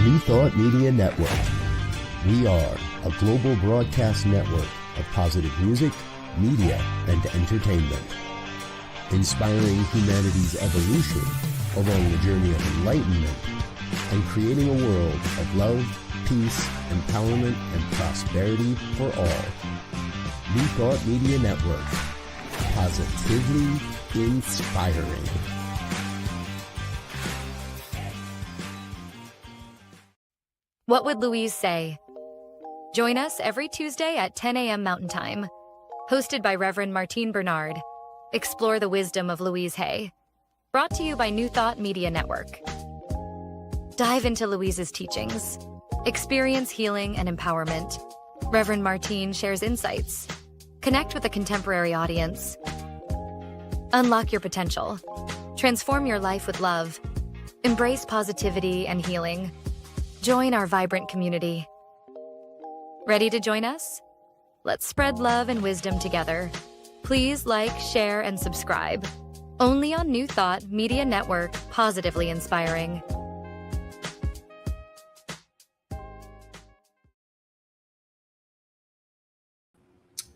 New Thought Media Network. We are a global broadcast network of positive music, media, and entertainment, inspiring humanity's evolution along the journey of enlightenment and creating a world of love, peace, empowerment, and prosperity for all. New Thought Media Network. Positively inspiring. What Would Louise Say? Join us every Tuesday at 10 a.m. Mountain Time. Hosted by Reverend Martine Bernard. Explore the wisdom of Louise Hay. Brought to you by New Thought Media Network. Dive into Louise's teachings. Experience healing and empowerment. Reverend Martine shares insights. Connect with a contemporary audience. Unlock your potential. Transform your life with love. Embrace positivity and healing. Join our vibrant community. Ready to join us? Let's spread love and wisdom together. Please like, share, and subscribe. Only on New Thought Media Network, positively inspiring.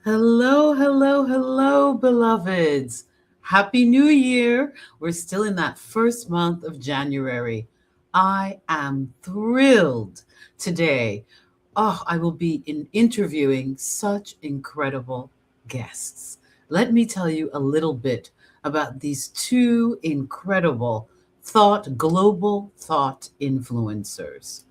Hello, hello, hello, beloveds. Happy New Year. We're still in that first month of January. I am thrilled today. I will be interviewing such incredible guests. Let me tell you a little bit about these two incredible global thought influencers.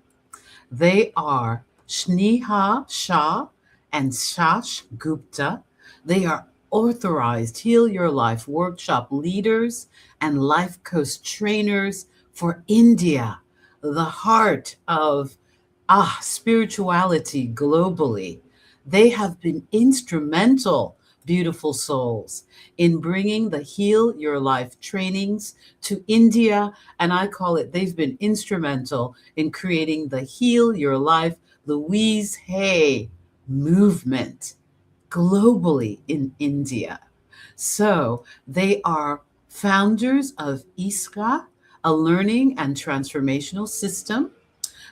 They are Sneha, Shah, and Shah Gupta. They are authorized Heal Your Life workshop leaders and life coach trainers for India, the heart of spirituality globally. They have been instrumental, beautiful souls, in bringing the Heal Your Life trainings to India. And I call it, they've been instrumental in creating the Heal Your Life Louise Hay movement globally in India. So they are founders of ISRA, a learning and transformational system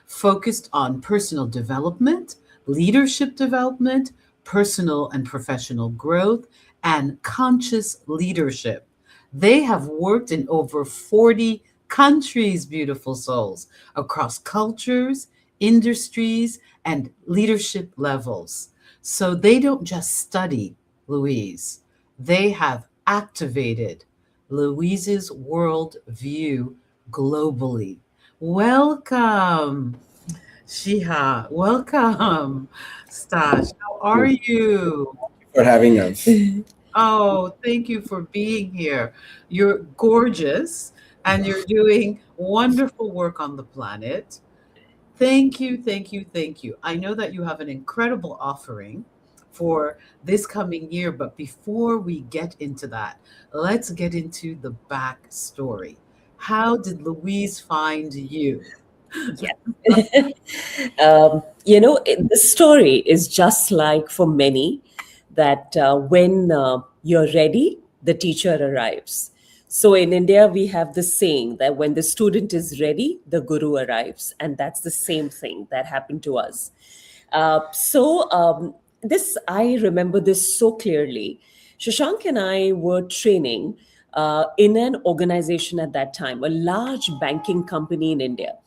focused on personal development, leadership development, personal and professional growth, and conscious leadership. They have worked in over 40 countries, beautiful souls, across cultures, industries, and leadership levels. So they don't just study Louise, they have activated Louise's world view globally. Welcome, Shah. Welcome, Stash. How are you? For having us. Oh, thank you for being here. You're gorgeous and you're doing wonderful work on the planet. Thank you, thank you, thank you. I know that you have an incredible offering for this coming year, but before we get into that, let's get into the backstory. How did Louise find you? Yeah. The story is just like for many that when you're ready, the teacher arrives. So in India, we have the saying that when the student is ready, the guru arrives. And that's the same thing that happened to us. I remember this so clearly. Shashank and I were training in an organization at that time, a large banking company in India.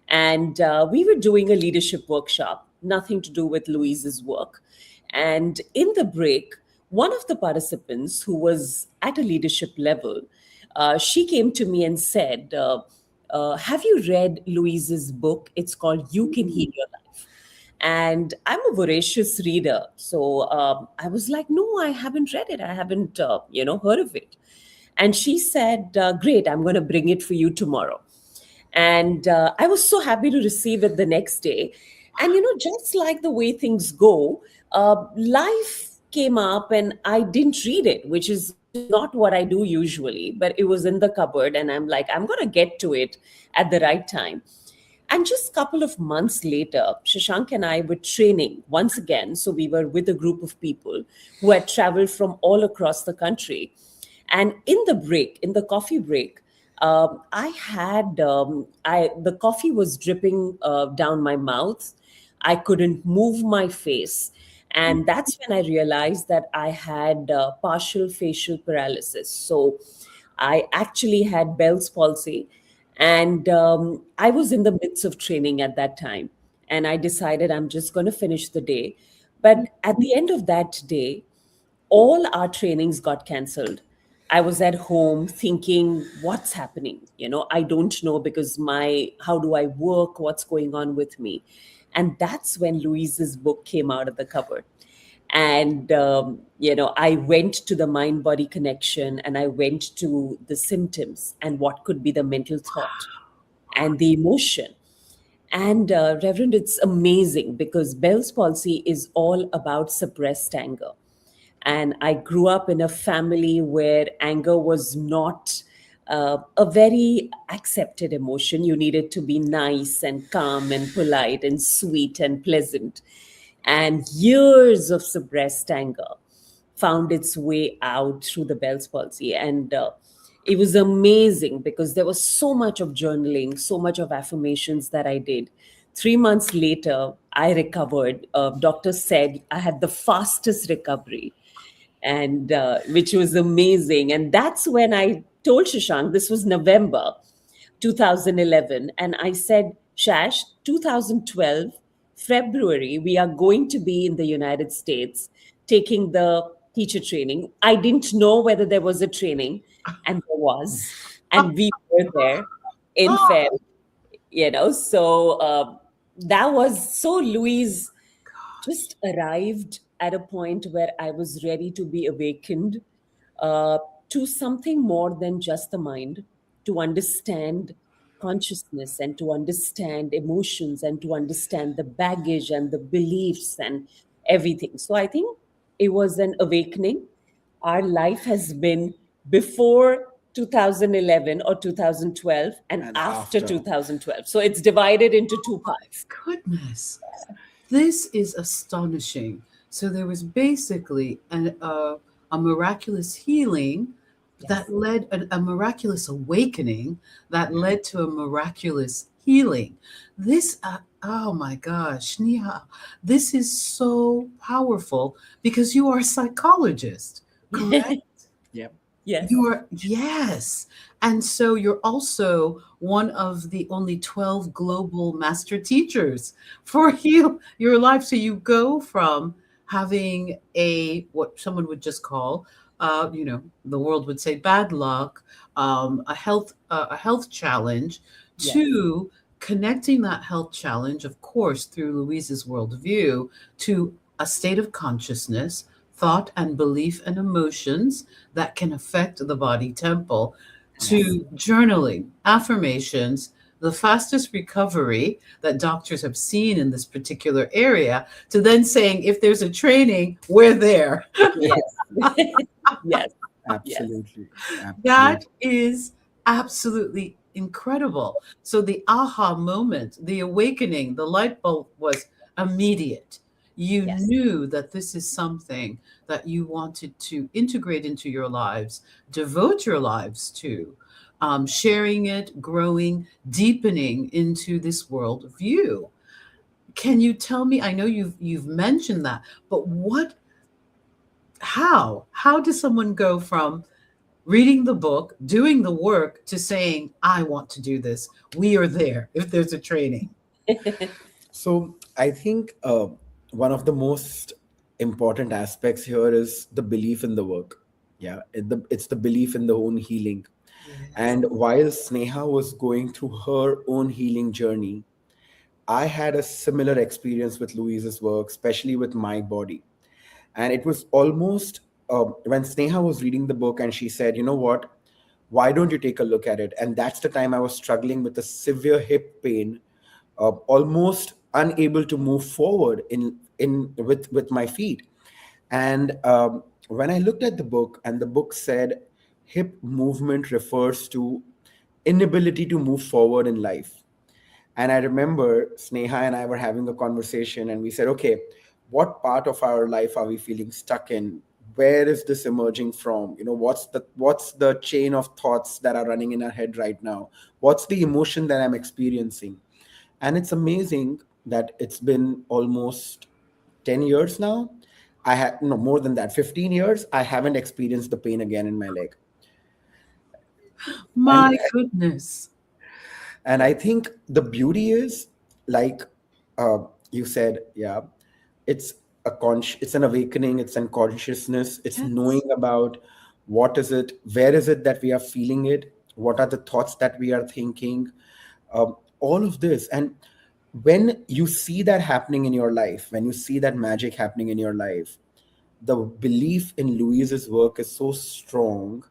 And we were doing a leadership workshop, nothing to do with Louise's work. And in the break, one of the participants who was at a leadership level, she came to me and said, have you read Louise's book? It's called You Can Heal Your Life. And I'm a voracious reader. So I was like, no, I haven't read it. I haven't, heard of it. And she said, great, I'm going to bring it for you tomorrow. And I was so happy to receive it the next day. And, just like the way things go, life came up and I didn't read it, which is not what I do usually, but it was in the cupboard. And I'm like, I'm going to get to it at the right time. And just a couple of months later, Shashank and I were training once again. So we were with a group of people who had traveled from all across the country. And in the coffee break, I had I the coffee was dripping down my mouth. I couldn't move my face, and that's when I realized that I had partial facial paralysis. So I actually had Bell's palsy, and I was in the midst of training at that time, and I decided I'm just going to finish the day. But at the end of that day, all our trainings got cancelled. I was at home thinking, what's happening? I don't know, because how do I work? What's going on with me? And that's when Louise's book came out of the cupboard. And, I went to the mind body connection, and I went to the symptoms and what could be the mental thought and the emotion. And Reverend, it's amazing because Bell's palsy is all about suppressed anger. And I grew up in a family where anger was not a very accepted emotion. You needed to be nice and calm and polite and sweet and pleasant. And years of suppressed anger found its way out through the Bell's palsy. And it was amazing because there was so much of journaling, so much of affirmations that I did. 3 months later, I recovered. Doctors said I had the fastest recovery, and which was amazing. And that's when I told Shashank, this was November 2011, and I said, Shash, 2012 February, we are going to be in the United States taking the teacher training. I didn't know whether there was a training, and there was, and we were there in Feb. So that was so. Louise just arrived at a point where I was ready to be awakened uh, to something more than just the mind, to understand consciousness and to understand emotions and to understand the baggage and the beliefs and everything. So I think it was an awakening. Our life has been before 2011 or 2012 and And after after. 2012. So it's divided into two parts. Goodness. This is astonishing. So there was basically a miraculous healing Yes. that led a miraculous awakening that Yeah. led to a miraculous healing. This, oh my gosh, Sneha, this is so powerful because you are a psychologist, correct? Yep. Yes. You are, yes. And so you're also one of the only 12 global master teachers for Heal Your Life. So you go from having what someone would just call, the world would say bad luck, a health challenge, Yes. to connecting that health challenge, of course, through Louise's worldview, to a state of consciousness, thought and belief and emotions that can affect the body temple, Yes. to journaling, affirmations, the fastest recovery that doctors have seen in this particular area, to then saying, if there's a training, we're there. Yes. Yes. Yes. Absolutely. That Absolutely. is absolutely incredible. So the aha moment, the awakening, the light bulb was immediate. You Yes. knew that this is something that you wanted to integrate into your lives, devote your lives to, sharing it, growing, deepening into this world view. Can you tell me? I know you've mentioned that, but how does someone go from reading the book, doing the work, to saying, I want to do this? We are there if there's a training. So I think one of the most important aspects here is the belief in the work. Yeah, it's the belief in the own healing. Yes. And while Sneha was going through her own healing journey, I had a similar experience with Louise's work, especially with my body. And it was almost when Sneha was reading the book and she said, you know what, why don't you take a look at it? And that's the time I was struggling with a severe hip pain, almost unable to move forward with my feet. And when I looked at the book, and the book said hip movement refers to inability to move forward in life. And I remember Sneha and I were having a conversation, and we said, okay, what part of our life are we feeling stuck in? where is this emerging from? What's the chain of thoughts that are running in our head right now? What's the emotion that I'm experiencing? And it's amazing that it's been almost 10 years now. I had no more than that, 15 years. I haven't experienced the pain again in my leg. And My goodness. and I think the beauty is, like uh, you said, yeah, it's an awakening, it's an consciousness, it's knowing Yes. about what is it, where is it that we are feeling it, what are the thoughts that we are thinking, all of this. And when you see that happening in your life, when you see that magic happening in your life, the belief in Louise's work is so strong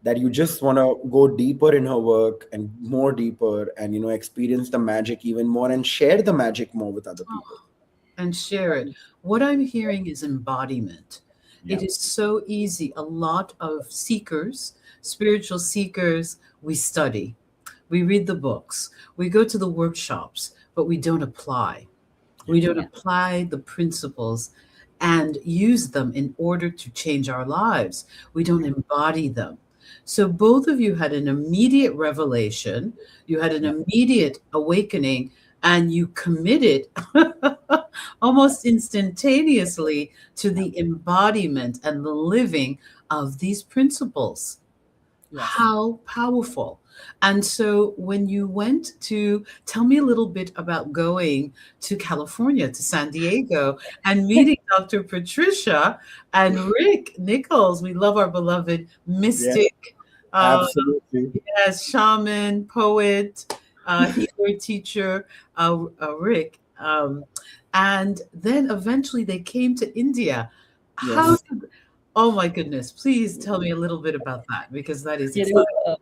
that you just want to go deeper in her work and more deeper, and experience the magic even more and share the magic more with other people. And share it. What I'm hearing is embodiment. It Yeah. is so easy. A lot of seekers, spiritual seekers, we study, we read the books, we go to the workshops, but we don't apply. We don't Yeah. apply the principles and use them in order to change our lives. We don't embody them. So both of you had an immediate revelation, you had an Yeah. immediate awakening, and you committed almost instantaneously to Yeah. the embodiment and the living of these principles. Yes. How powerful. And so when you went to, tell me a little bit about going to California, to San Diego, and meeting Dr. Patricia and Rick Nichols. We love our beloved Yeah. mystic, uh, Absolutely. yes, shaman, poet, healer, teacher, Rick. And then eventually they came to India. How Yes. did, oh my goodness, please tell me a little bit about that because that is You exciting. know,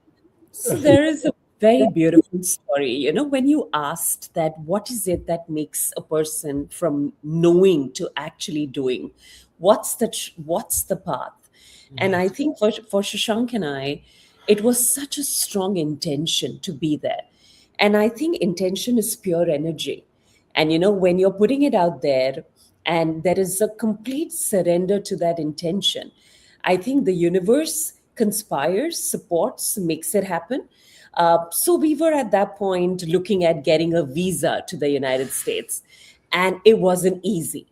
so there is a very beautiful story. When you asked that, what is it that makes a person from knowing to actually doing? What's the path? And I think for Shashank and I, it was such a strong intention to be there. And I think intention is pure energy. And when you're putting it out there and there is a complete surrender to that intention, I think the universe conspires, supports, makes it happen. So we were at that point looking at getting a visa to the United States. And it wasn't easy,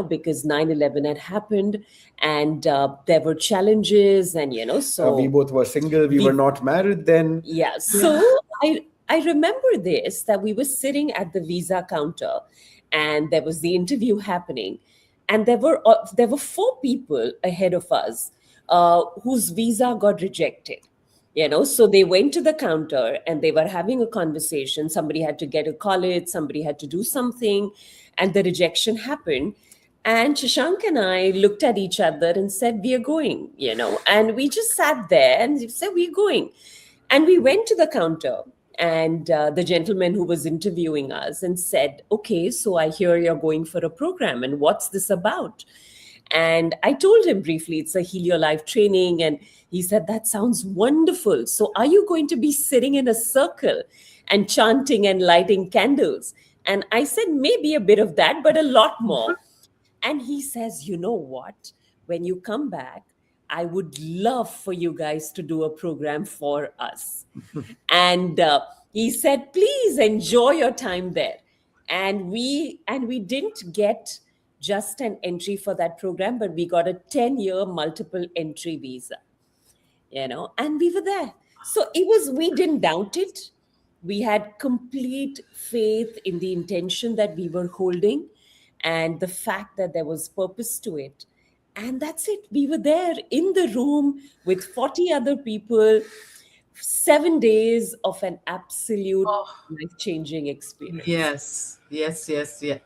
because 9/11 had happened, and there were challenges. And, We so both were single. We were we not married then. yeah, Yeah. so I remember this, that we were sitting at the visa counter, and there was the interview happening, and there were four people ahead of us whose visa got rejected. So they went to the counter and they were having a conversation. Somebody had to get a college, somebody had to do something, and the rejection happened. And Shashank and I looked at each other and said, "We are going," and we just sat there and said, "We're going." And we went to the counter, and the gentleman who was interviewing us and said, "Okay, so I hear you're going for a program, and what's this about?" And I told him briefly, "It's a Heal Your Life training." And he said, "That sounds wonderful. So are you going to be sitting in a circle and chanting and lighting candles?" And I said, "Maybe a bit of that, but a lot more." And he says, "You know what? When you come back, I would love for you guys to do a program for us." And he said, "Please enjoy your time there." And we didn't get just an entry for that program, but we got a 10-year multiple entry visa, and we were there. So we didn't doubt it. We had complete faith in the intention that we were holding, and the fact that there was purpose to it. And that's it. We were there in the room with 40 other people, 7 days of an absolute Oh, life-changing experience. yes, yes, yes, yes.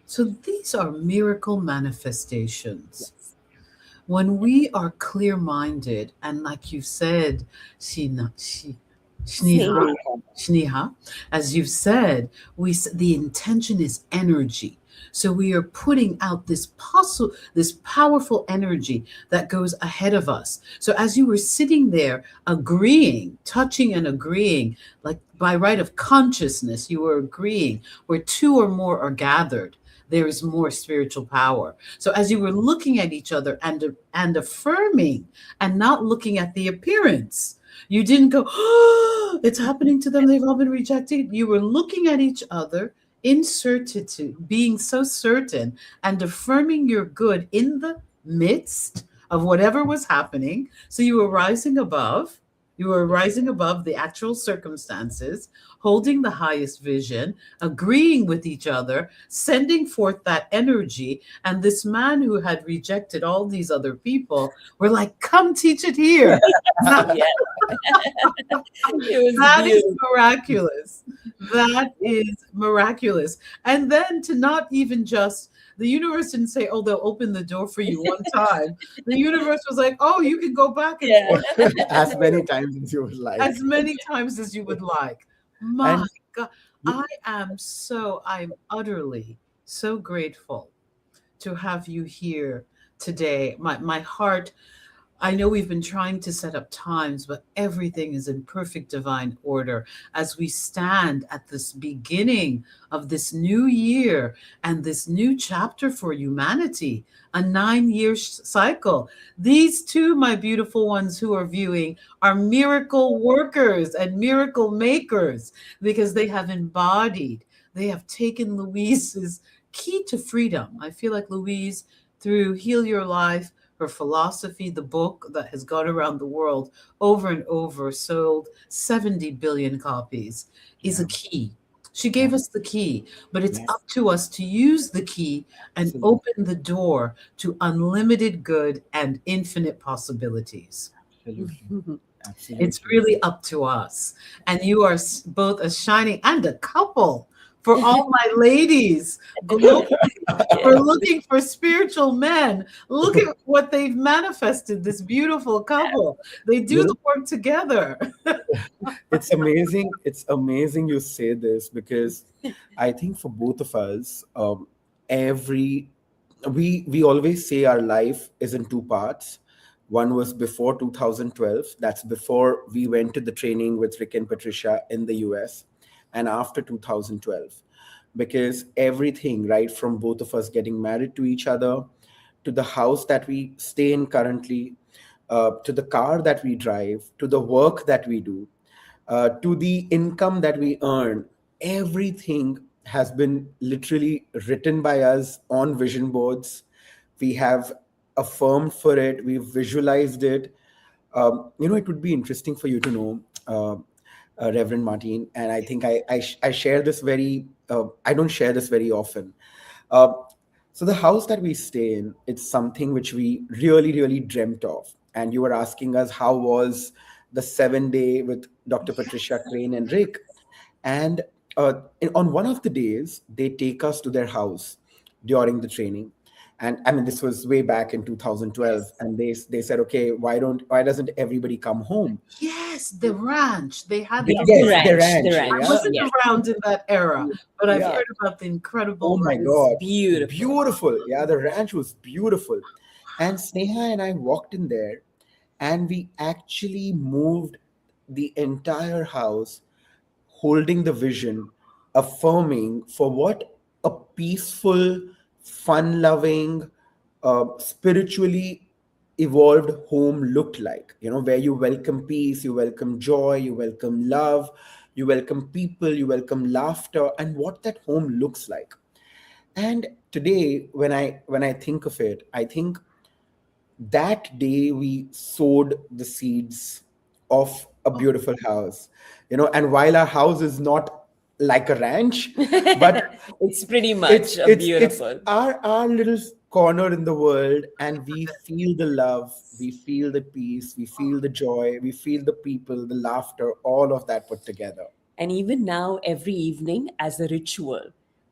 So these are miracle manifestations. Yes. When we are clear minded, and like you said, Shina, Shniha, Sneha. Shniha, as you've said, the intention is energy. So we are putting out this powerful energy that goes ahead of us. So as you were sitting there agreeing, touching and agreeing, like by right of consciousness, you were agreeing where two or more are gathered. there is more spiritual power. So as you were looking at each other and affirming and not looking at the appearance, you didn't go, oh, it's happening to them. They've all been rejected. You were looking at each other in certitude, being so certain and affirming your good in the midst of whatever was happening. So you were rising above. You were rising above the actual circumstances, holding the highest vision, agreeing with each other, sending forth that energy. And this man who had rejected all these other people were like, come teach it here. Yeah. It was That is beautiful. miraculous. That is miraculous. And then to not even just, the universe didn't say, oh, they'll open the door for you one time. The universe was like, oh, you can go back and Yeah. forth As many times as you would like. as many times as you would like. My And God, I'm utterly so grateful to have you here today. My heart, I know we've been trying to set up times, but everything is in perfect divine order as we stand at this beginning of this new year and this new chapter for humanity, a 9-year cycle. These two, my beautiful ones who are viewing, are miracle workers and miracle makers because they have embodied, they have taken Louise's key to freedom. I feel like Louise, through Heal Your Life, her philosophy, the book that has gone around the world over and over, sold 70 billion copies, is yeah, a key. She gave yeah, us the key, but it's yeah, up to us to use the key and absolutely, open the door to unlimited good and infinite possibilities. absolutely, It's absolutely. really up to us. And you are both a shining and a couple for all my ladies globally Yeah. for looking for spiritual men. Look at what they've manifested, this beautiful couple. They do You the know, work together. it's amazing. It's amazing you say this because I think for both of us, every we always say our life is in two parts. One was before 2012. That's before we went to the training with Rick and Patricia in the US, and after 2012, because everything right from both of us getting married to each other, to the house that we stay in currently, to the car that we drive, to the work that we do, to the income that we earn, everything has been literally written by us on vision boards. We have affirmed for it, we've visualized it. It would be interesting for you to know, Reverend Martine, and I think I share this I don't share this very often. Uh, so the house that we stay in, it's something which we really, really dreamt of. And you were asking us how was the 7 day with Dr. Patricia, Crane, and Rick. And on one of the days, they take us to their house during the training. And I mean, this was way back in 2012. And they said, okay, why doesn't everybody come home? Yes, the ranch. They had Yes, the the Yes, the ranch, the ranch. I ranch. Yeah. wasn't Yes, around in that era, but I've Yeah. heard about the Oh incredible my ranch. it's God. beautiful. Beautiful. Yeah, the ranch was beautiful. And Sneha and I walked in there and we actually moved the entire house, holding the vision, affirming for what a peaceful, fun loving, spiritually evolved home looked like. Where you welcome peace, you welcome joy, you welcome love, you welcome people, you welcome laughter, and what that home looks like. And today, when I think of it, I think that day we sowed the seeds of a Oh, beautiful house. And while our house is not like a ranch, but It's pretty it's much a it's beautiful. our little corner in the world, and we feel the love, we feel the peace, we feel the joy, we feel the people, the laughter, all of that put together. And even now, every evening as a ritual,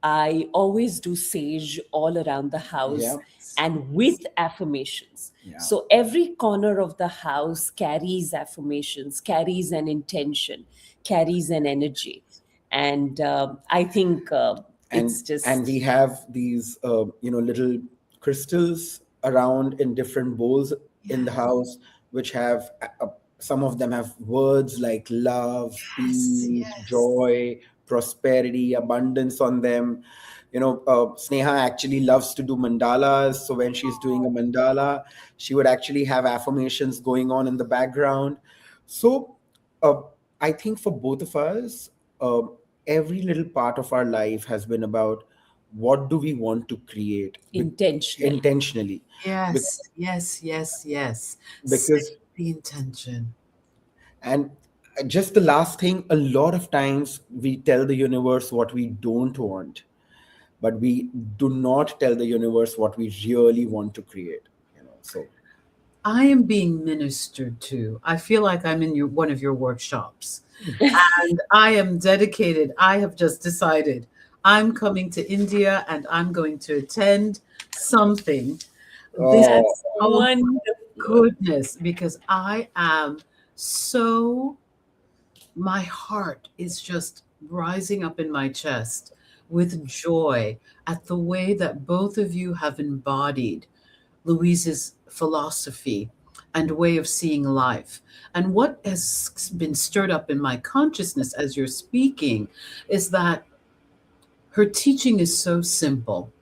I always do sage all around the house Yeah, and with affirmations. yeah. So every corner of the house carries affirmations, carries an intention, carries an energy. And I think and it's and we just, have these little crystals around in different bowls in the yes, house, which have some of them have words like love, yes, peace, yes. joy, prosperity, abundance on them. Sneha actually loves to do mandalas. So when she's doing a mandala, she would actually have affirmations going on in the background. So uh, I think for both of us, uh, every little part of our life has been about what do we want to create Intentional. intentionally. Be- Yes, yes, yes, yes. Set because the intention. and just the last thing, a lot of times we tell the universe what we don't want, but we do not tell the universe what we really want to create. So I am being ministered to. I feel like I'm in one of your workshops. And I am dedicated. I have just decided I'm coming to India and I'm going to attend something. This, oh, That's oh my wonderful. goodness, because I am so, my heart is just rising up in my chest with joy at the way that both of you have embodied Louise's philosophy and way of seeing life. And what has been stirred up in my consciousness as you're speaking is that her teaching is so simple.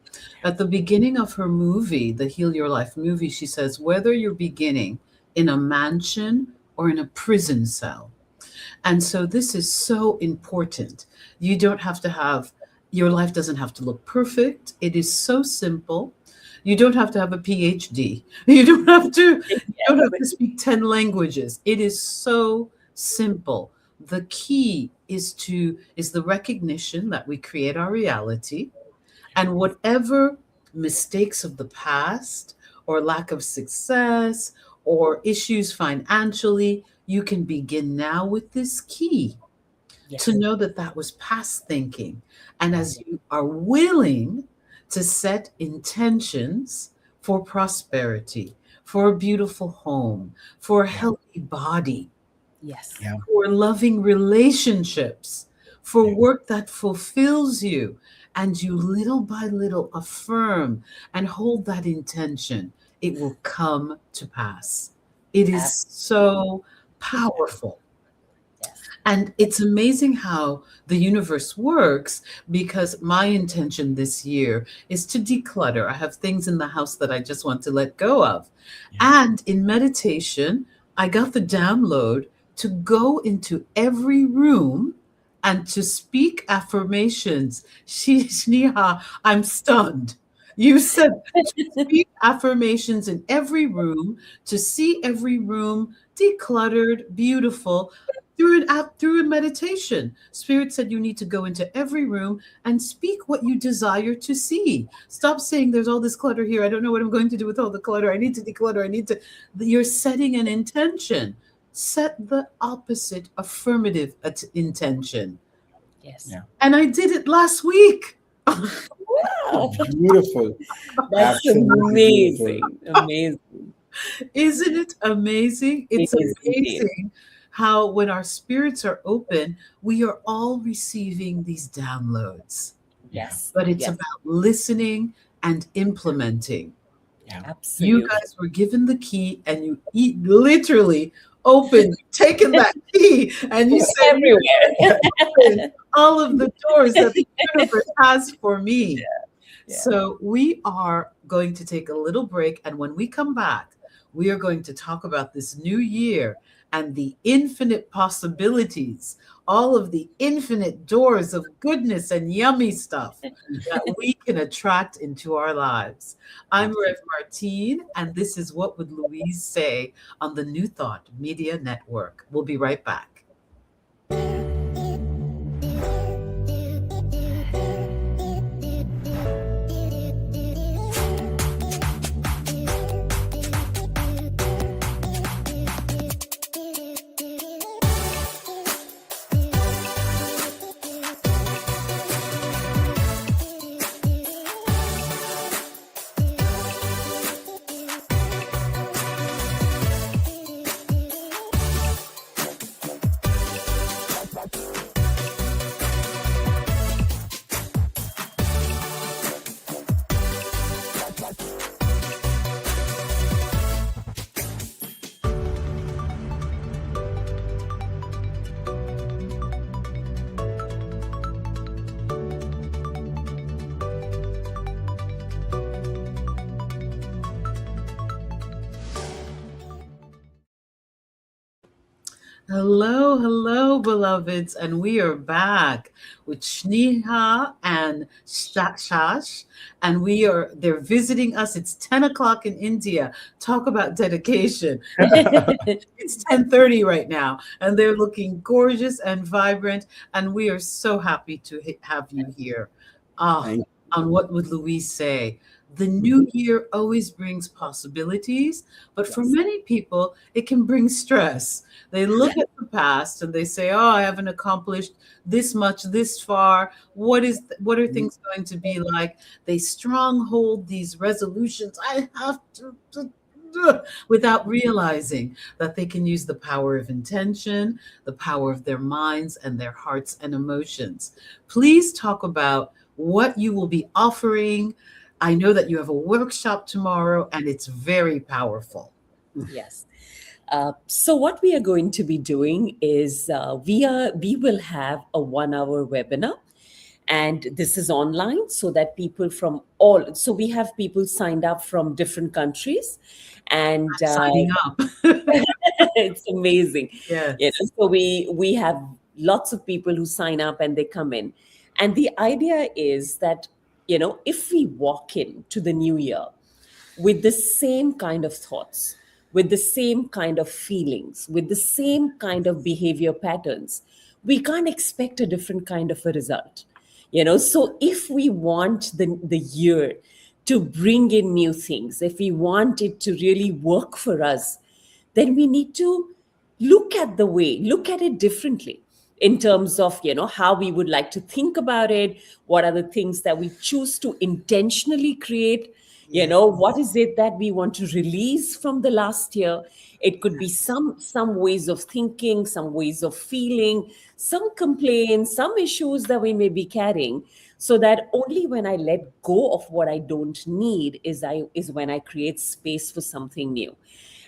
At the beginning of her movie, the Heal Your Life movie, she says, whether you're beginning in a mansion or in a prison cell. And so this is so important. You don't have to have, your life doesn't have to look perfect. It is so simple. You don't have to have a PhD. You don't have to speak 10 languages. It is so simple. The key is the recognition that we create our reality, and whatever mistakes of the past or lack of success or issues financially, you can begin now with this key Yes. to know that that was past thinking. And as you are willing to set intentions for prosperity, for a beautiful home, for a yeah, healthy body, Yes. yeah, for loving relationships, for work that fulfills you, and you little by little affirm and hold that intention, it will come to pass. It is Absolutely. so powerful. Yes. And it's amazing how the universe works, because my intention this year is to declutter. I have things in the house that I just want to let go of. yeah. And in meditation, I got the download to go into every room and to speak affirmations. Sneha, I'm stunned. You said to speak affirmations in every room, to see every room decluttered, beautiful, through a meditation. Spirit said you need to go into every room and speak what you desire to see. Stop saying there's all this clutter here. I don't know what I'm going to do with all the clutter. I need to declutter. I need to. You're setting an intention. Set the opposite affirmative intention. Yes. Yeah. And I did it last week. Wow. Beautiful. That's Absolutely beautiful. amazing. Amazing. Isn't it amazing? It It's is indeed. amazing how, when our spirits are open, we are all receiving these downloads. Yeah, Yes. But it's Yes. about listening and implementing. yeah, You Absolutely. guys were given the key, and you literally opened, taken that key, and you said, Everywhere. open all of the doors that the universe has for me. Yeah. So we are going to take a little break. And when we come back, we are going to talk about this new year and the infinite possibilities, all of the infinite doors of goodness and yummy stuff that we can attract into our lives. I'm Rev Martine, and this is What Would Louise Say on the New Thought Media Network. We'll be right back. Hello, hello, beloveds, and we are back with Sneha and Shash, and they're visiting us. It's 10 o'clock in India. Talk about dedication. It's 10:30 right now, and they're looking gorgeous and vibrant, and we are so happy to have you here. Ah, Thank on What Would Louise Say? The new year always brings possibilities, but for Yes. many people, it can bring stress. They look Yeah. at the past and they say, "Oh, I haven't accomplished this much this far. What are you. things going to be like?" They stronghold these resolutions. I have to without realizing that they can use the power of intention, the power of their minds and their hearts and emotions. Please talk about what you will be offering. I know that you have a workshop tomorrow and it's very powerful. Yes. So what we are going to be doing is we will have a 1 hour webinar, and this is online so that people from all, so we have people signed up from different countries, and Signing up. it's amazing. Yes. So we have lots of people who sign up and they come in, and the idea is that if we walk in to the new year with the same kind of thoughts, with the same kind of feelings, with the same kind of behavior patterns, we can't expect a different kind of a result. So if we want the year to bring in new things, if we want it to really work for us, then we need to look at it differently in terms of how we would like to think about it. What are the things that we choose to intentionally create? Yes. What is it that we want to release from the last year? It could be some ways of thinking, some ways of feeling, some complaints, some issues that we may be carrying, so that only when I let go of what I don't need is when I create space for something new.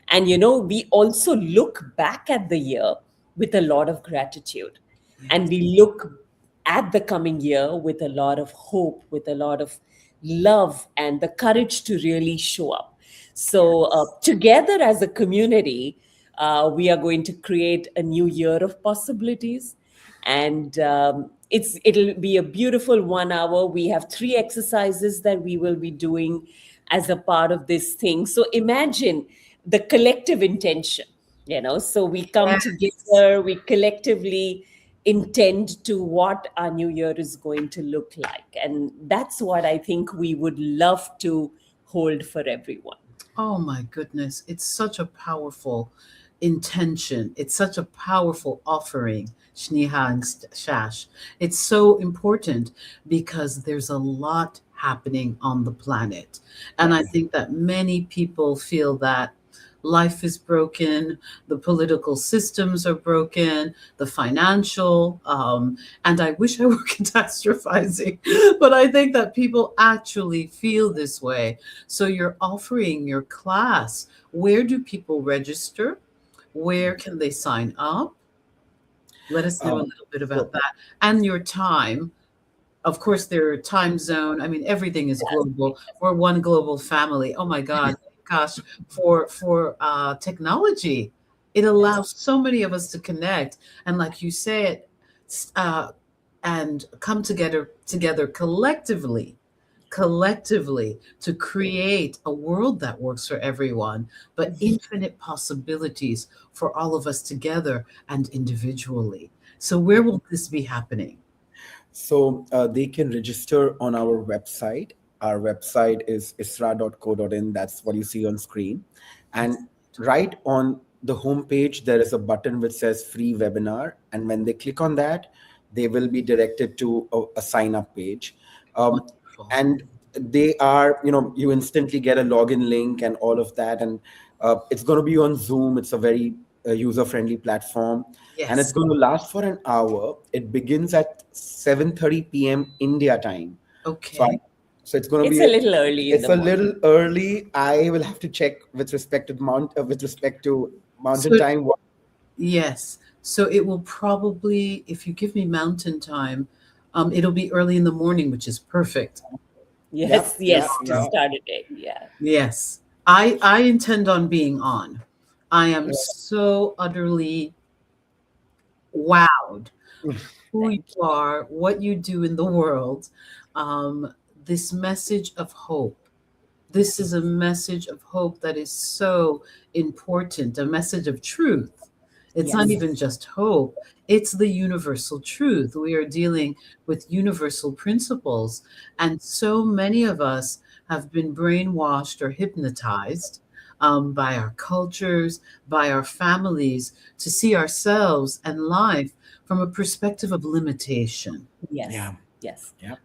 And we also look back at the year with a lot of gratitude, and Yes. we look at the coming year with a lot of hope, with a lot of love, and the courage to really show up. So, Yes. together as a community, we are going to create a new year of possibilities. And it'll be a beautiful 1 hour. We have 3 exercises that we will be doing as a part of this thing. So imagine the collective intention. So we come Yes. together, we collectively intend to what our new year is going to look like, and that's what I think we would love to hold for everyone. Oh my goodness. It's such a powerful intention. It's such a powerful offering, Shneha and Shash. It's so important because there's a lot happening on the planet. And I Yes. think that many people feel that life is broken, the political systems are broken, the financial, and I wish I were catastrophizing, but I think that people actually feel this way. So you're offering your class. Where do people register? Where can they sign up? Let us know a Um, little bit about so, that. And your time. Of course, their time zone. I mean, everything is global. We're one global family. Oh my God, gosh, for technology, it allows so many of us to connect and, like you said, uh, and come together collectively to create a world that works for everyone, but infinite possibilities for all of us together and individually. So, where will this be happening? they can register on our website. Our website is isra.co.in. That's what you see on screen. And right on the homepage, there is a button which says free webinar. And when they click on that, they will be directed to a sign up page. Um, Wonderful. and they are, you instantly get a login link and all of that. And it's going to be on Zoom. It's a very user friendly platform, and it's Yes. going to last for an hour. It begins at 7:30 p.m. India time. So, Okay. so it's going to It's be a little early in it's the a morning. little early. I will have to check with respect to with respect to mountain So, time. yes. So it will probably, if you give me mountain time, it'll be early in the morning, which is perfect. Yeah, Yes, yeah, yes, to yeah. start a day. Yeah. Yes. I intend on being on. I am so utterly wowed who Thank you are, what you do in the world. Um, this message of hope. This is a message of hope that is so important, a message of truth. you. It's not Yes. even just hope, it's the universal truth. We are dealing with universal principles. And so many of us have been brainwashed or hypnotized by our cultures, by our families, to see ourselves and life from a perspective of limitation, Yes. Yeah. Yes. Yeah.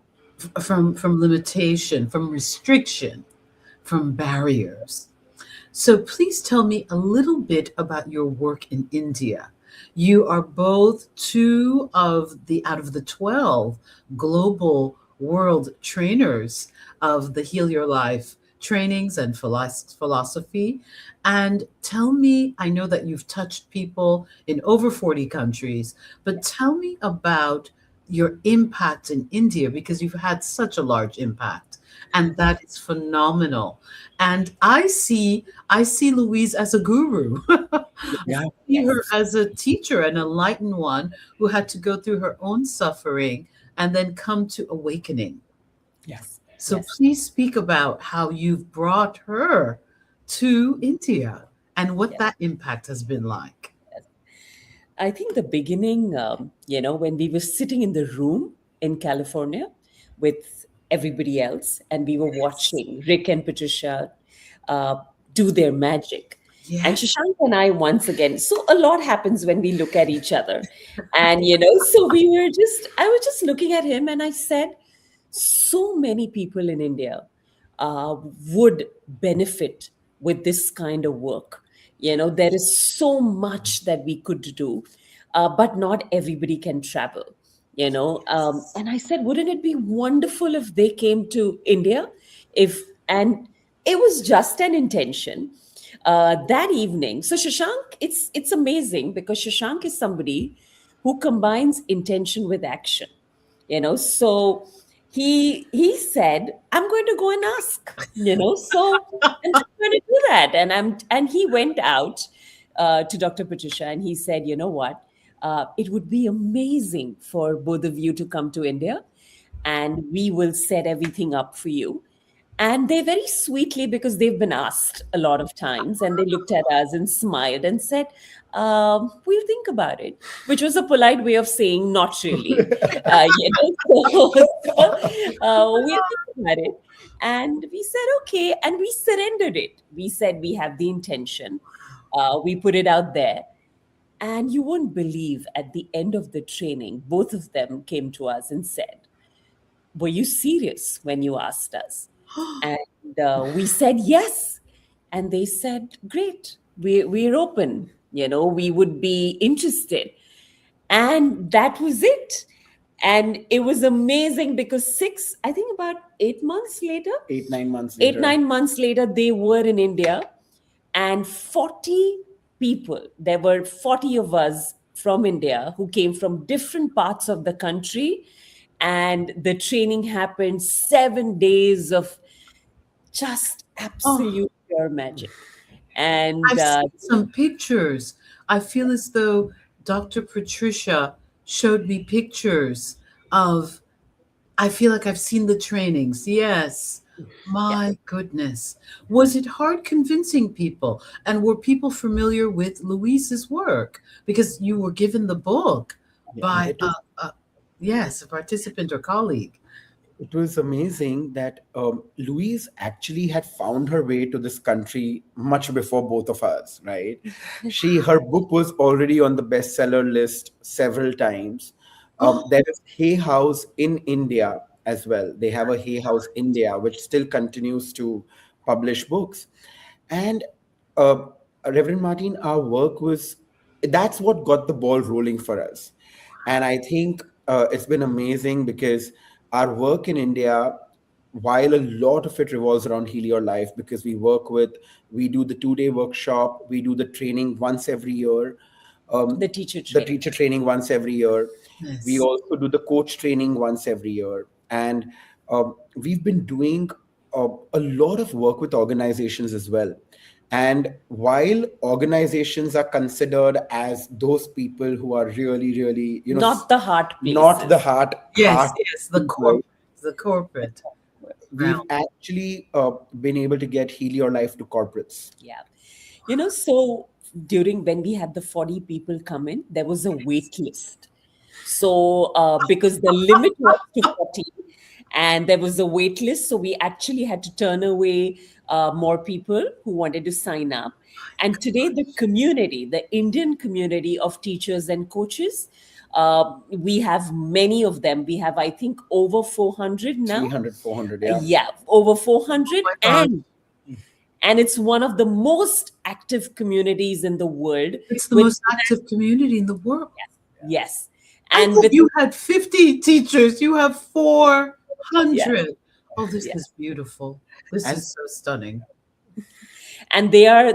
from limitation, from restriction, from barriers. So please tell me a little bit about your work in India. You are both two of the out of the 12 global world trainers of the Heal Your Life trainings and philosophy. And tell me, I know that you've touched people in over 40 countries, but tell me about your impact in India because you've had such a large impact. And that is phenomenal. And I see Louise as a guru. I Yes. Yeah. see Yes. her as a teacher, an enlightened one who had to go through her own suffering and then come to awakening. Yes. So Yes. please speak about how you've brought her to India and what Yes. that impact has been like. Yes. I think the beginning, when we were sitting in the room in California with everybody else, and we were Yes. watching Rick and Patricia uh, do their magic. And Yes. Shashank and I, once again, so a lot happens when we look at each other. And, so I was just looking at him and I said, so many people in India uh, would benefit with this kind of work. There is so much that we could do, but not everybody can travel. And I said, wouldn't it be wonderful if they came to India? If and it was just an intention that evening. So Shashank, it's amazing because Shashank is somebody who combines intention with action. So he said, I'm going to go and ask. So I'm just going to do that. And he went out to Dr. Patricia and he said, you know what, it would be amazing for both of you to come to India and we will set everything up for you. And they very sweetly, because they've been asked a lot of times, and they looked at us and smiled and said, we'll think about it, which was a polite way of saying not really. We'll think about it. And we said, okay. And we surrendered it. We said, we have the intention. We put it out there. And you won't believe at the end of the training, both of them came to us and said, were you serious when you asked us? And we said yes. And they said, great, we're open. We would be interested. And that was it. And it was amazing because I think about 8 months later, 8, 9 months eight, later. 9 months later, they were in India. And 40 people, there were 40 of us from India who came from different parts of the country. And the training happened 7 days of just Oh, absolute pure magic. And I've seen some pictures. I feel as though Dr. Patricia showed me pictures of, I feel like I've seen the trainings. Yes. yeah, My goodness. Was it hard convincing people? And were people familiar with Louise's work? Because you were given the book Yeah. by It was yes, a participant or colleague. it was amazing that Louise actually had found her way to this country much before both of us, right? Her book was already on the bestseller list several times. Oh, There is Hay House in India as well. They have a Hay House India, which still continues to publish books. And uh, Reverend Martin, our work was that's what got the ball rolling for us. And I think it's been amazing because our work in India, while a lot of it revolves around Heal Your Life, because we do the 2 day workshop, we do the training once every year, um, the teacher the training. teacher training once every year. We yes. also do the coach training once every year. And we've been doing a lot of work with organizations as well. And while organizations are considered as those people who are really, really, Not the heart not the places. Yes, heart yes, people, the corporate we've realm. actually been able to get Heal Your Life to corporates. Yeah. So during when we had the 40 people come in, there was a wait list. So because the limit was to 40 and there was a wait list, so we actually had to turn away more people who wanted to sign up. And today the community, the Indian community of teachers and coaches, we have many of them. We have, I think, over 400 now. 300, 400, yeah. Yeah, over Oh 400. my God. And it's one of the most active communities in the world It's the with, most active community in the world. yes, I and thought with, you had 50 teachers. You have yeah, 400. Oh, this yeah. is beautiful. This And is so stunning. And they I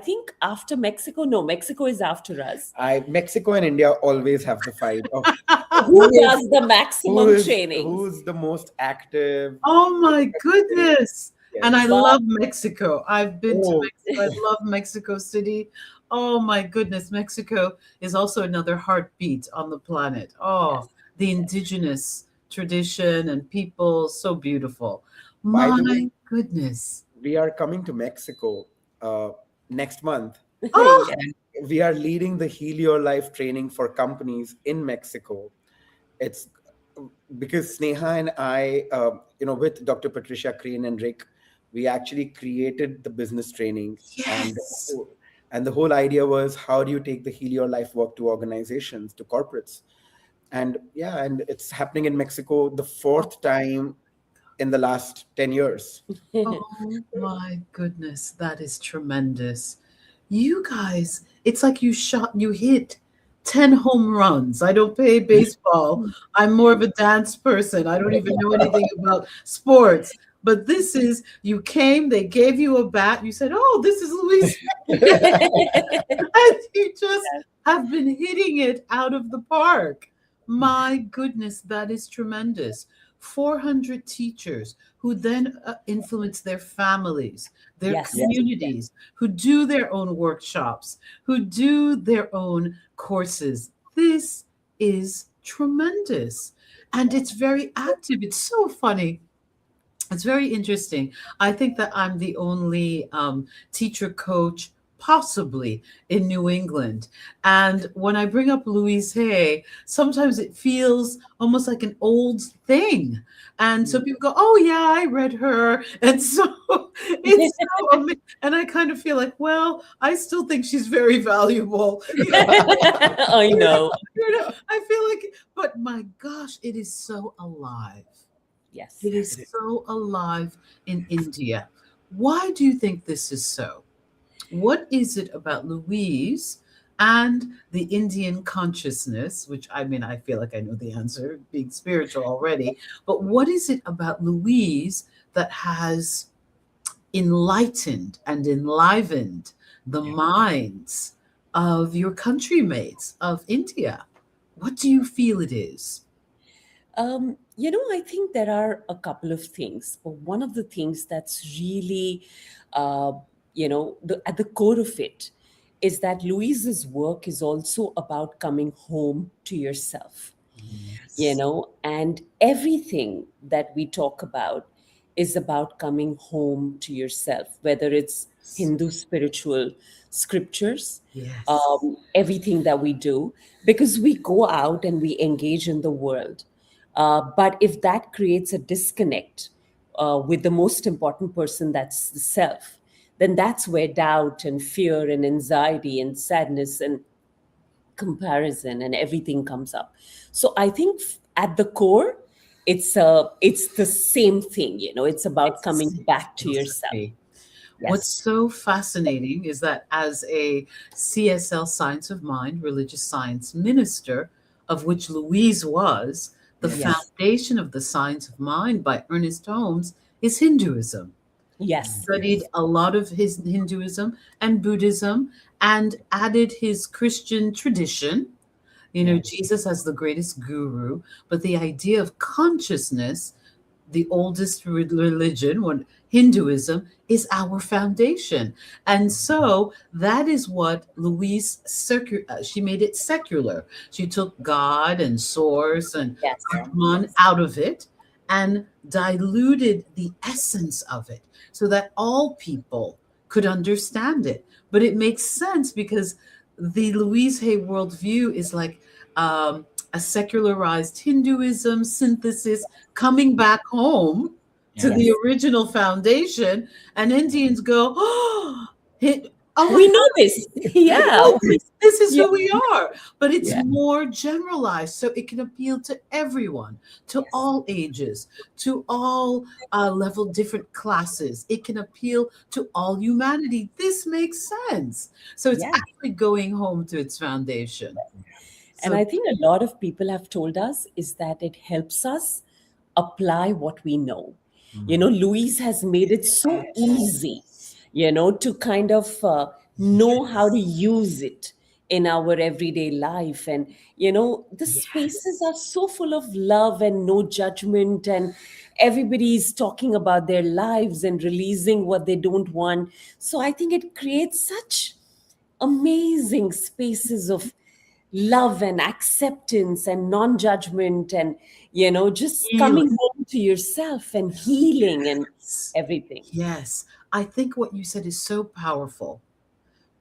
think after Mexico, no, Mexico is after us. Mexico and India always have the fight of Who who is does the maximum trainings? who's the most active. Oh my goodness. And I Yes. But love Mexico. I've been to Oh, Mexico. I love Mexico City. Oh my goodness. Mexico is also another heartbeat on the planet. Oh, yes, the yes. indigenous tradition and people, so beautiful. by the way, My goodness. we are coming to Mexico uh, next month, Oh, Yes. and we are leading the Heal Your Life training for companies in Mexico. It's because Sneha and I, with Dr. Patricia, Crane, and Rick, we actually created the business training, and yes. and the whole idea was, how do you take the Heal Your Life work to organizations, to corporates? And yeah, and it's happening in Mexico the fourth time in the last 10 years. Oh my goodness, that is tremendous. You guys, it's like you hit 10 home runs. I don't play baseball. I'm more of a dance person. I don't even know anything about sports. But this is, you came, they gave you a bat, you said, "Oh, this is Louise." And you just have been hitting it out of the park. My goodness, that is tremendous. 400 teachers who then influence their families, their Yes. Yeah. communities, who do their own workshops, who do their own courses. This is tremendous. And it's very active. It's so funny. It's very interesting. I think that I'm the only teacher coach possibly in New England. And when I bring up Louise Hay, sometimes it feels almost like an old thing. And so people go, "Oh yeah, I read her." And so it's so and I kind of feel like, well, I still think she's very valuable. I know. I feel like, but my gosh, it is so alive. Yes. It is so alive in India. Why do you think this is so? What is it about Louise and the Indian consciousness, which I mean, I feel like I know the answer, being spiritual already, but what is it about Louise that has enlightened and enlivened the Yeah. minds of your countrymates of India? What do you feel it is? I think there are a couple of things. But one of the things that's really, uh, at the core of it is that Louise's work is also about coming home to yourself, Yes. and everything that we talk about is about coming home to yourself, whether it's Hindu spiritual scriptures, Yes. everything that we do, because we go out and we engage in the world. But if that creates a disconnect with the most important person, that's the self, then that's where doubt and fear and anxiety and sadness and comparison and everything comes up. So I think at the core, it's the same thing. It's about It's the coming same back to yourself. philosophy. What's Yes. so fascinating is that as a CSL Science of Mind, religious science minister, of which Louise was, the Mhm. Yes. foundation of the Science of Mind by Ernest Holmes is Hinduism. Yes. Studied a lot of his Hinduism and Buddhism and added his Christian tradition. Yeah. Jesus as the greatest guru, but the idea of consciousness, the oldest religion, when Hinduism is our foundation. And so that is what she made it secular. She took God and source and Yes. Atman out of it and diluted the essence of it so that all people could understand it. But it makes sense because the Louise Hay worldview is like a secularized Hinduism synthesis coming back home to Yeah. the original foundation, and Indians go, oh, oh my We know God, this. we Yeah. know this. This is Yeah. who we are. But it's Yeah. more generalized, so it can appeal to everyone, to all ages, to all level, different classes. It can appeal to all humanity. This makes sense. So it's Yeah. actually going home to its foundation. And So I think a lot of people have told us is that it helps us apply what we know. Louise has made it so easy, to kind of know how to use it in our everyday life. And, the spaces are so full of love and no judgment, and everybody's talking about their lives and releasing what they don't want. So I think it creates such amazing spaces of love and acceptance and non-judgment, and just healing. coming home to yourself and healing and everything. Yes, I think what you said is so powerful.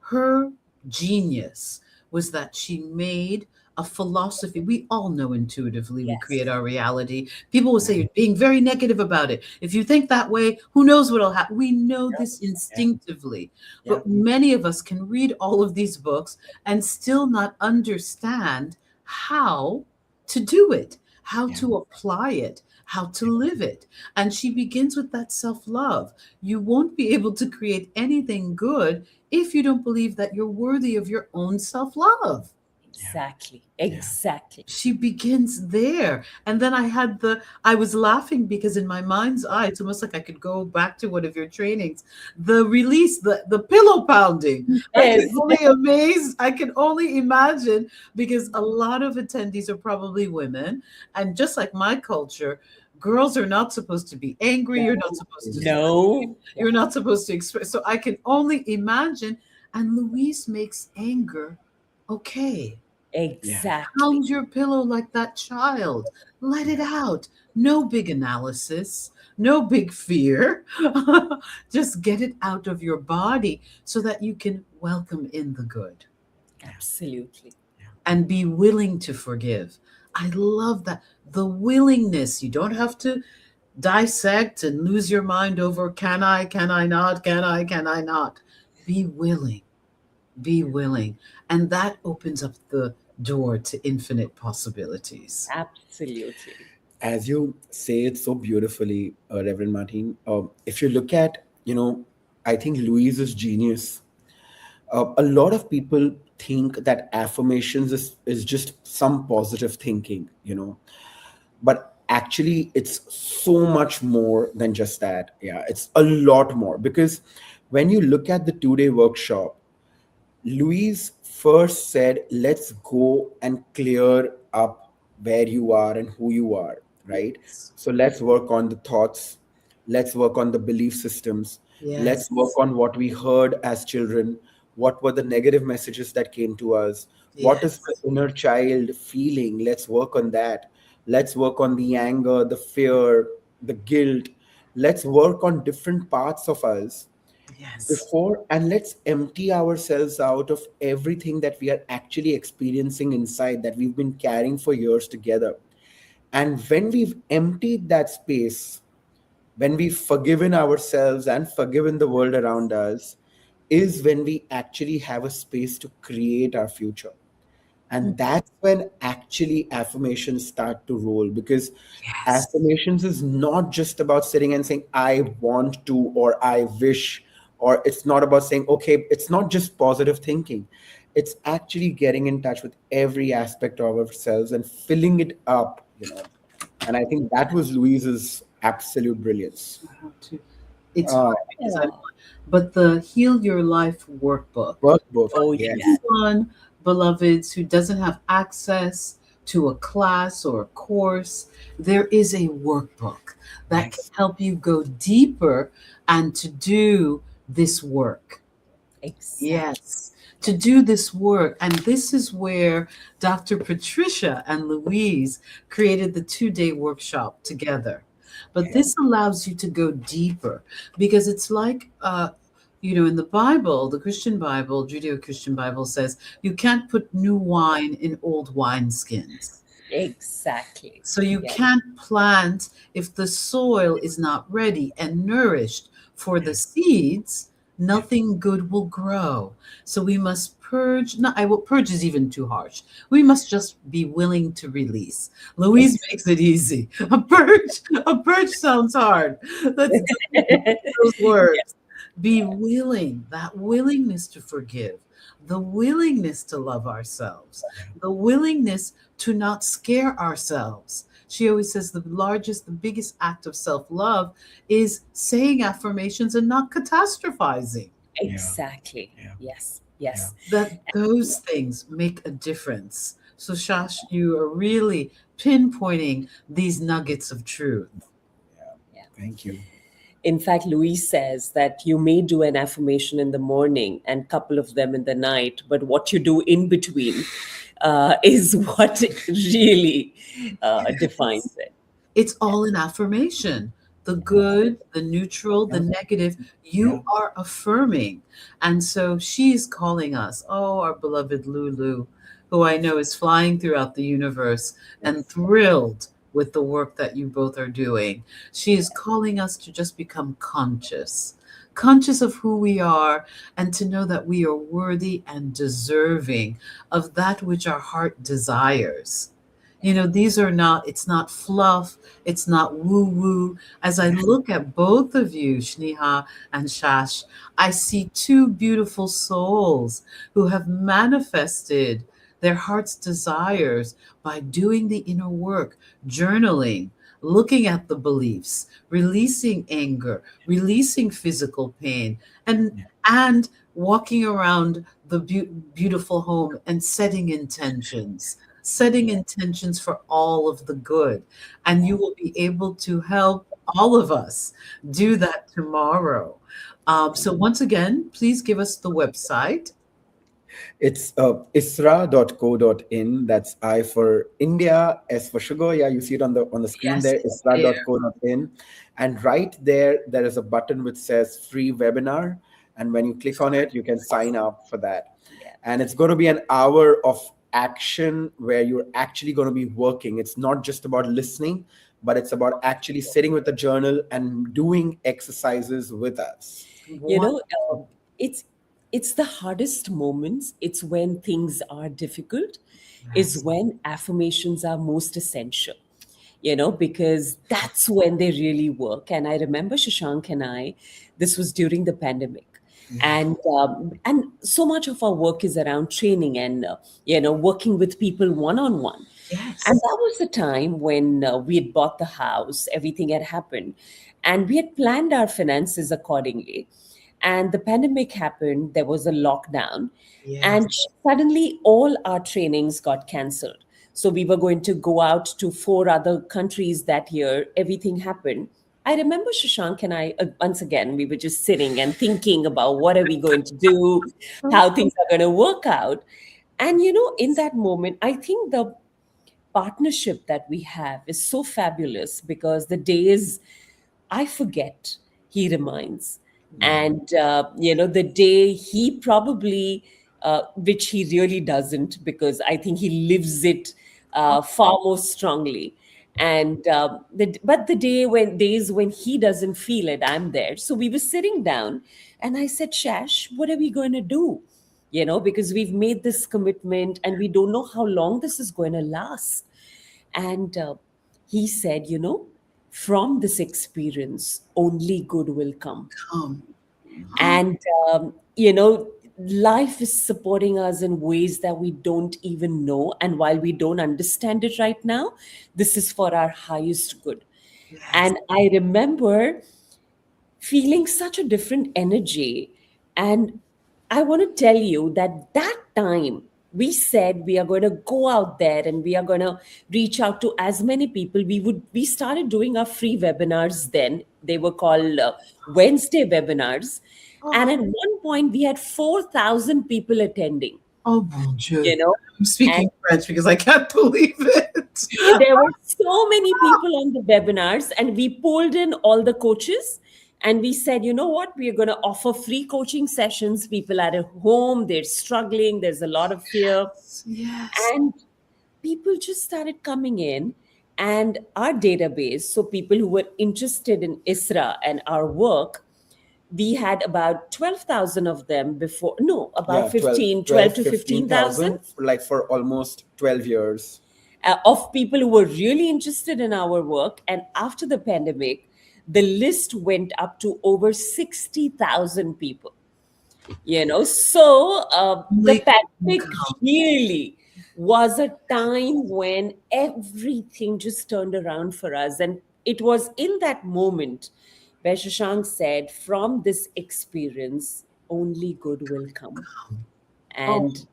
Her genius was that she made a philosophy. We all know intuitively we Yes. create our reality. People will say you're being very negative about it. If you think that way, who knows what'll happen? We know this Yeah. instinctively. Yeah. But many of us can read all of these books and still not understand how to do it, how Yeah. to apply it, how to live it. And she begins with that self love. You won't be able to create anything good if you don't believe that you're worthy of your own self love. Yeah. Exactly. Yeah. Exactly. She begins there. And then I was laughing because in my mind's eye, it's almost like I could go back to one of your trainings, the release, the pillow pounding. Yes. I can only imagine because a lot of attendees are probably women. And just like my culture, girls are not supposed to be angry. You're not supposed to scream. No. Yeah. You're not supposed to express. So I can only imagine. And Louise makes anger okay. Yeah. Exactly. Pound your pillow like that child. Let it Yeah. out. No big analysis, no big fear. Just get it out of your body so that you can welcome in the good Yeah. Absolutely. and be willing to forgive. I love that. The willingness. You don't have to dissect and lose your mind over can I not, can I not. Be willing, be willing. And that opens up the door to infinite possibilities. Absolutely. As you say it so beautifully, Reverend Martine, if you look at, I think Louise's genius, a lot of people think that affirmations is just some positive thinking, but actually it's so much more than just that. Yeah, it's a lot more because when you look at the 2-day workshop, Louise first said, let's go and clear up where you are and who you are, right? Yes. So let's work on the thoughts. Let's work on the belief systems. Let's work Yes. on what we heard as children. What were the negative messages that came to us? What is the Yes. inner child feeling? Let's work on that. Let's work on the anger, the fear, the guilt. Let's work on different parts of us Yes. before, and let's empty ourselves out of everything that we are actually experiencing inside that we've been carrying for years together. And when we've emptied that space, when we've forgiven ourselves and forgiven the world around us, is when we actually have a space to create our future. And that's when actually affirmations start to roll, because Yes. affirmations is not just about sitting and saying I want to or I wish, or it's not about saying okay, it's not just positive thinking. It's actually getting in touch with every aspect of ourselves and filling it up. And I think that was Louise's absolute brilliance. I have to. It's uh, hard because but the Heal Your Life workbook. Workbook, Oh, yes. yeah. Anyone, beloveds, who doesn't have access, to a class or a course, there is a workbook that can Yes. help you go deeper and to do this work. Exactly. Yes, to do this work. And this is where Dr. Patricia and Louise created the 2-day workshop together. But Yeah. this allows you to go deeper because it's like, in the Bible, the Christian Bible, Judeo Christian Bible says you can't put new wine in old wineskins. Exactly. So you Yeah. can't plant if the soil is not ready and nourished for the Yes. seeds, Yeah. nothing good will grow. So we must purge. No, I will purge is even too harsh. We must just be willing to release. Louise Ex- makes it easy. A purge sounds hard. Let's delete those words. Be willing, that willingness to forgive, the willingness to love ourselves, the willingness to not scare ourselves. She always says the biggest act of self love is saying affirmations and not catastrophizing. Yeah. exactly. Yeah. Yes. Yeah. Yes. That those things make a difference. So, Shash, you are really pinpointing these nuggets of truth. Yeah. Yeah. Thank you. In fact, Louise says that you may do an affirmation in the morning and couple of them in the night, but what you do in between is what really defines it. It's all an affirmation. The good, the neutral, the Yeah. negative, Yeah. you are affirming. And so she's calling us, oh, our beloved Lulu, who I know is flying throughout the universe and Yes. thrilled with the work that you both are doing. She is calling us to just become conscious of who we are, and to know that we are worthy and deserving of that which our heart desires. These are not, it's not fluff, it's not woo woo. As I look at both of you, Shneha and Shash, I see two beautiful souls who have manifested their heart's desires by doing the inner work, journaling, looking at the beliefs, releasing anger, releasing physical pain, and Yeah. and walking around the beautiful home and setting Yeah. intentions for all of the good. And you will be able to help all of us do that tomorrow. So, once again, please give us the website. It's isra.co.in. That's I for India, S for sugar. Yeah, you see it on the screen Yes, there, it's there. isra.co.in. And right there, there is a button which says free webinar. And when you click on it, you can sign up for that. Yeah. And it's going to be an hour of action where you're actually going to be working. It's not just about listening, but it's about actually sitting with a journal and doing exercises with us. You know, Wonderful. it's it's the hardest moments. It's when things are difficult, is Yes. when affirmations are most essential. Because that's when they really work. And I remember Shashank and I, this was during the pandemic. Yeah. And so much of our work is around training and working with people one on one. And Yes. that was the time when we had bought the house, everything had happened, and we had planned our finances accordingly. And the pandemic happened, there was a lockdown, Yes. and suddenly all our trainings got cancelled. So we were going to go out to 4 other countries that year. Everything happened. I remember Shashank and I, once again, we were just sitting and thinking about what are we going to do, how things are going to work out. And, in that moment, I think the partnership that we have is so fabulous because the days I forget, he reminds. And, the day he probably, which he really doesn't, because I think he lives it far more strongly. And but the days when he doesn't feel it, I'm there. So we were sitting down, and I said, Shash, what are we going to do? Because we've made this commitment and we don't know how long this is going to last. And he said, from this experience, only good will come. Come. And, life is supporting us in ways that we don't even know. And while we don't understand it right now, this is for our highest good. Yes. And I remember feeling such a different energy. And I want to tell you that that time we said we are going to go out there and we are going to reach out to as many people. We started doing our free webinars then. They were called Wednesday webinars. And at one point we had 4,000 people attending, Oh, mon Dieu. you know, I'm and speaking French because I can't believe it. there were so many people on the webinars, and we pulled in all the coaches and we said, you know what, we are going to offer free coaching sessions. People are at home, they're struggling, there's a lot of fear. Yes. And people just started coming in, and our database, so people who were interested in ISRA and our work, we had about 12,000 of them before, no, about 12 to 15,000 like for almost 12 years. of people who were really interested in our work. And after the pandemic, the list went up to over 60,000 people. So the pandemic really was a time when everything just turned around for us. And it was in that moment where Shashank said, from this experience, only good will come. And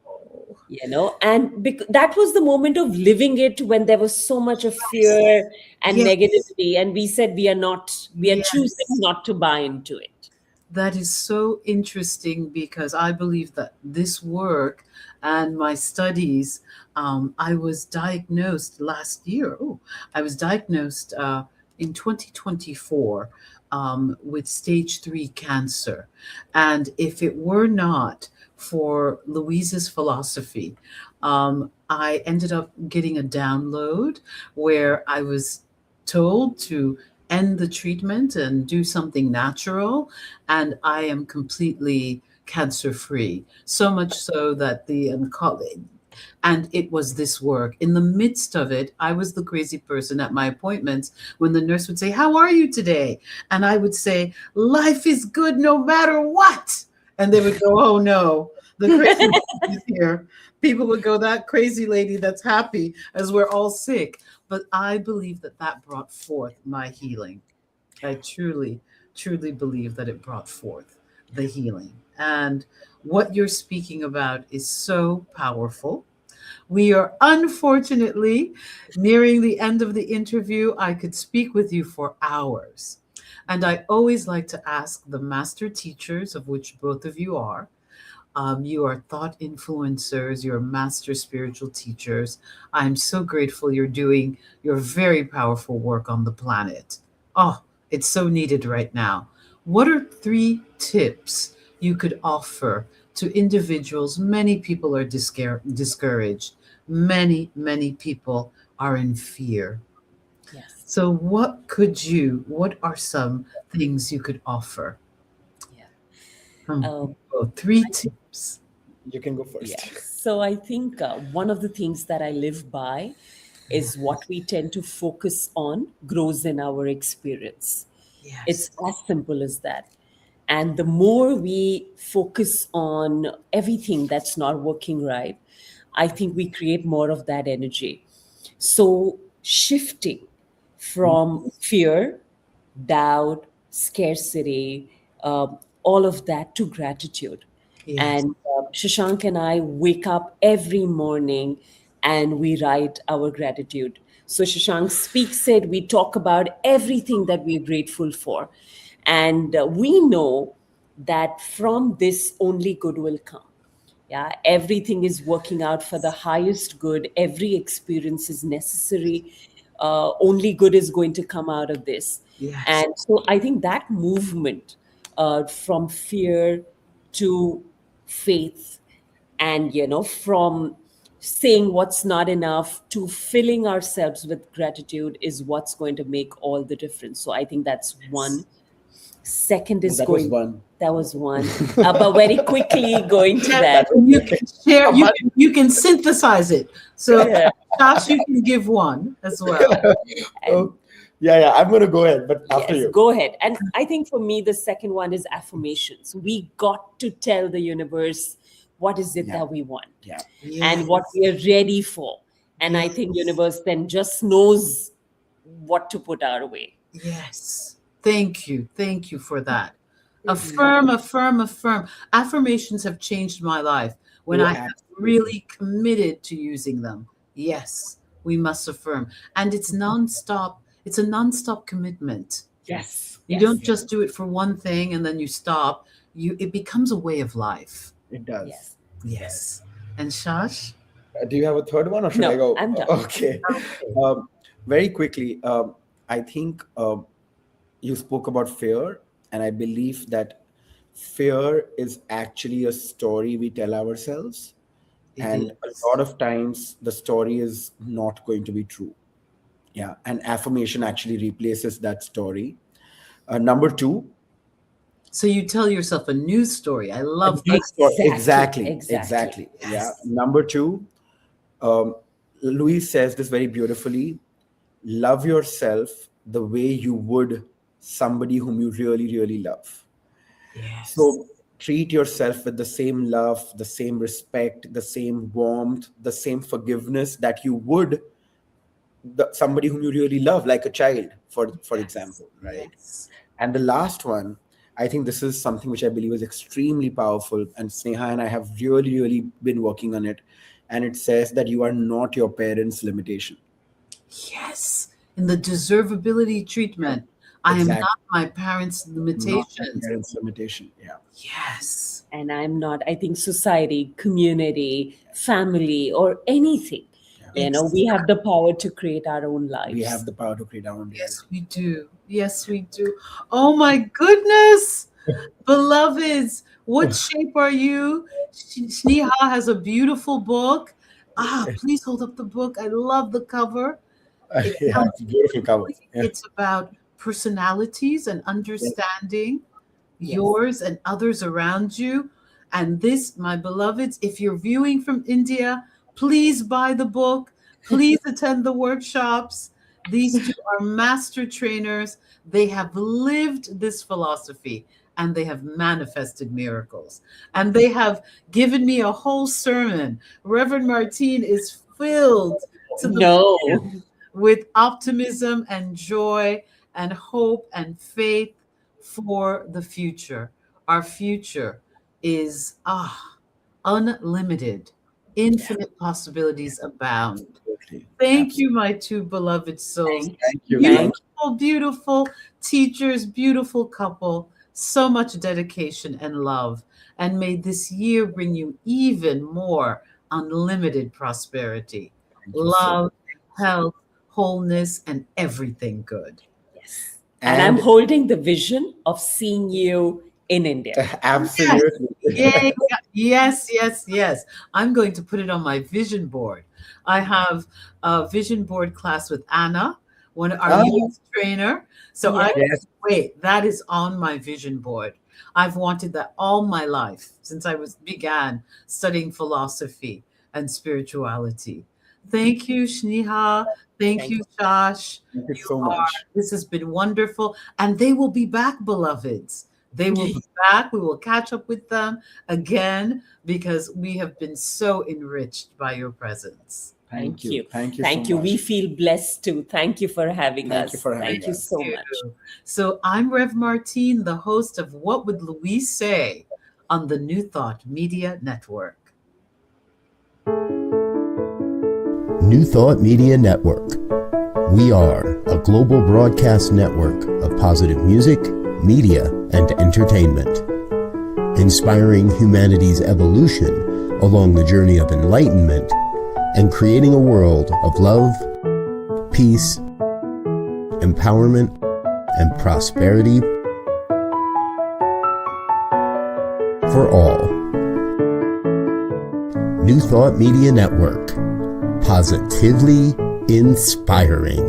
that was the moment of living it, when there was so much of fear and negativity, and we said we are choosing not to buy into it. That is so interesting, because I believe that this work and my studies, I was diagnosed last year. Oh, I was diagnosed in 2024 with stage 3 cancer. And if it were not for Louise's philosophy, I ended up getting a download where I was told to end the treatment and do something natural, and I am completely cancer free. So much so that and it was this work. In the midst of it, I was the crazy person at my appointments when the nurse would say, "How are you today?" And I would say, "Life is good no matter what." And they would go, "Oh no, the crazy lady is here." People would go, "That crazy lady that's happy," as we're all sick. But I believe that brought forth my healing. I truly, truly believe that it brought forth the healing. And what you're speaking about is so powerful. We are unfortunately nearing the end of the interview. I could speak with you for hours. And I always like to ask the master teachers, of which both of you are. You are thought influencers, you're master spiritual teachers. I'm so grateful you're doing your very powerful work on the planet. Oh, it's so needed right now. What are 3 tips you could offer to individuals? Many people are discouraged. Many people are in fear. Yes. So what are some things you could offer? Yeah. 3 tips. You can go first. Yes. So I think one of the things that I live by is what we tend to focus on grows in our experience. Yes. It's as simple as that. And the more we focus on everything that's not working right, I think we create more of that energy. So shifting from fear, doubt, scarcity, all of that to gratitude. Yes. And Shashank and I wake up every morning and we write our gratitude. So Shashank speaks it, we talk about everything that we're grateful for. And we know that from this only good will come. Yeah, everything is working out for the highest good. Every experience is necessary. Only good is going to come out of this. Yes. And so I think that movement from fear to faith, and from saying what's not enough to filling ourselves with gratitude is what's going to make all the difference. So I think that's one. Second is That was one. That was one. But very quickly going to that. You can share. You can synthesize it. So, Josh, you can give one as well. Yeah. I'm going to go ahead, but after you. Go ahead. And I think for me, the second one is affirmations. We got to tell the universe what is it that we want, and what we are ready for. And I think universe then just knows what to put our way. Yes. Thank you. Thank you for that. Affirm, affirm, affirm. Affirmations have changed my life. when Oh, I have absolutely. really committed to using them. Yes, we must affirm. And it's nonstop, it's a nonstop commitment. Yes, You yes, don't just do it for one thing and then you stop. It becomes a way of life. It does. yes. Yes. And Shash? Do you have a third one or should I No, go? I'm done. Okay. Very quickly, I think you spoke about fear, and I believe that fear is actually a story we tell ourselves. It And a is. lot of times the story is not going to be true. Yeah. And affirmation actually replaces that story. Number two, So you tell yourself a new story. I a love new that. story. Exactly, Exactly. exactly. Exactly. Yeah. Yes. Number two, um, Louise says this very beautifully: love yourself the way you would somebody whom you really, really love. Yes. So treat yourself with the same love, the same respect, the same warmth, the same forgiveness that you would somebody whom you really love, like a child, for Yes. example, right? Yes. And the last one, I think this is something which I believe is extremely powerful, and Sneha and I have really, really been working on it. And it says that you are not your parents' limitation. Yes. In the deservability treatment, I am Exactly. not my parents' Not your limitations. parents' limitation. Yeah. Yes. And I'm not, I think society, community, family, or anything, Yeah. we have the Exactly. power to create our own We have lives. the power to create our own Yes, reality. we do. Yes, we do. Oh my goodness. Beloveds, what shape are you? Sneha has a beautiful book. Please hold up the book. I love the cover. It Yeah, sounds it's a beautiful cover. Yeah. it's about personalities and Yeah. understanding Yes. yours and others around you. And this, my beloveds, if you're viewing from India, please buy the book. Please attend the workshops. These two are master trainers. They have lived this philosophy and they have manifested miracles. And they have given me a whole sermon. Reverend Martine is filled to the No. with optimism and joy and hope and faith for the future. Our future is unlimited. Yeah. Infinite possibilities abound. Absolutely. Thank you, Absolutely. my two beloved souls. Thank Thank you. thank Thank Beautiful, beautiful teachers, beautiful couple. So much dedication and love. And may this year bring you even more unlimited prosperity, thank you so much. love, health, wholeness, and everything good. Yes. And I'm And holding the vision of seeing you in India. Yes. absolutely. Yay. Yes, yes, yes. I'm going to put it on my vision board. I have a vision board class with Anna, one of our Oh, youth trainer. So I Yes. yes. wait, that is on my vision board. I've wanted that all my life since I was began studying philosophy and spirituality. Thank you, Shniha. Thank Thank you, Josh. Thank you You so are, much. this has been wonderful. And they will be back, beloveds. They will you. be back. We will catch up with them again because we have been so enriched by your presence. Thank Thank you. you. Thank you so Thank you. We much. feel blessed too. Thank you for having Thank you us. for having Thank you Thank us. so you. much. So I'm Rev Martine, the host of What Would Louise Say on the New Thought Media Network. New Thought Media Network. We are a global broadcast network of positive music, media, and entertainment, inspiring humanity's evolution along the journey of enlightenment and creating a world of love, peace, empowerment, and prosperity for all. New Thought Media Network. Positively inspiring.